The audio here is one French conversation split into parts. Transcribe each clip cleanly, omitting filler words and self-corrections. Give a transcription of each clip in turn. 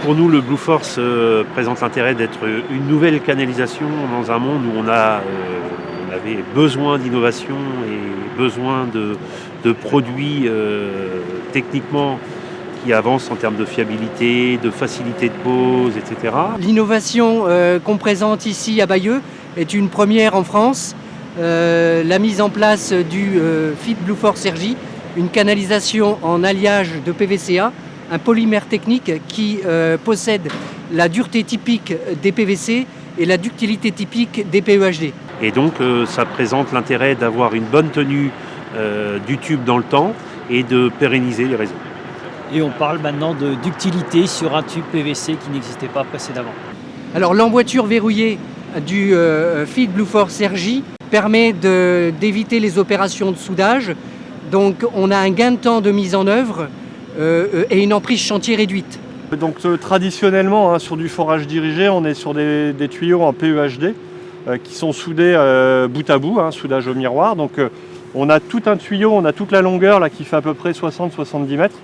Pour nous, le Blue Force présente l'intérêt d'être une nouvelle canalisation dans un monde où on avait besoin d'innovation et besoin de produits techniquement qui avancent en termes de fiabilité, de facilité de pose, etc. L'innovation qu'on présente ici à Bayeux est une première en France. La mise en place du FIT Blue Force RJ, une canalisation en alliage de PVCA, un polymère technique qui possède la dureté typique des PVC et la ductilité typique des PEHD. Et donc ça présente l'intérêt d'avoir une bonne tenue du tube dans le temps et de pérenniser les réseaux. Et on parle maintenant de ductilité sur un tube PVC qui n'existait pas précédemment. Alors l'emboîture verrouillée du FIT Blue Force RJ permet d'éviter les opérations de soudage. Donc on a un gain de temps de mise en œuvre et une emprise chantier réduite. Donc traditionnellement, sur du forage dirigé, on est sur des tuyaux en PEHD qui sont soudés bout à bout, soudage au miroir. Donc on a tout un tuyau, on a toute la longueur là, qui fait à peu près 60-70 mètres,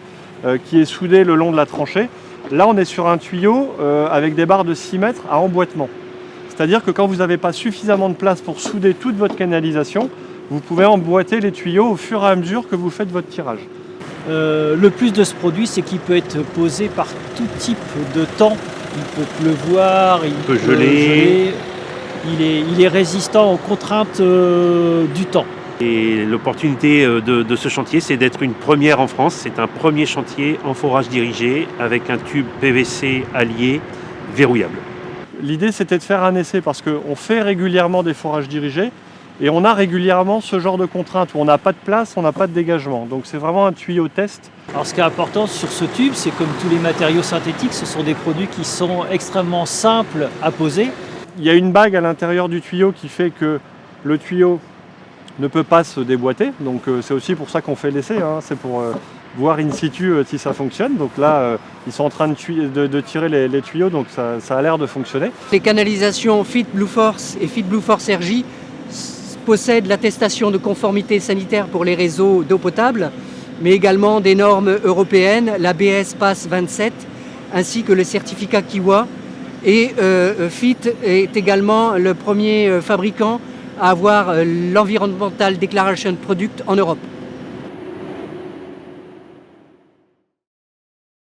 qui est soudé le long de la tranchée. Là on est sur un tuyau avec des barres de 6 mètres à emboîtement. C'est-à-dire que quand vous n'avez pas suffisamment de place pour souder toute votre canalisation, vous pouvez emboîter les tuyaux au fur et à mesure que vous faites votre tirage. Le plus de ce produit, c'est qu'il peut être posé par tout type de temps. Il peut pleuvoir, il peut geler. Il est résistant aux contraintes du temps. Et l'opportunité de ce chantier, c'est d'être une première en France. C'est un premier chantier en forage dirigé avec un tube PVC allié verrouillable. L'idée, c'était de faire un essai parce qu'on fait régulièrement des forages dirigés et on a régulièrement ce genre de contraintes où on n'a pas de place, on n'a pas de dégagement. Donc c'est vraiment un tuyau test. Alors ce qui est important sur ce tube, c'est comme tous les matériaux synthétiques, ce sont des produits qui sont extrêmement simples à poser. Il y a une bague à l'intérieur du tuyau qui fait que le tuyau ne peut pas se déboîter. Donc c'est aussi pour ça qu'on fait l'essai, c'est pour voir in situ si ça fonctionne. Donc là, ils sont en train de tirer les tuyaux, donc ça a l'air de fonctionner. Les canalisations FIT Blue Force et FIT Blue Force RJ possèdent l'attestation de conformité sanitaire pour les réseaux d'eau potable, mais également des normes européennes, la BS PAS 27, ainsi que le certificat Kiwa. Et FIT est également le premier fabricant à avoir l'Environmental Declaration Product en Europe.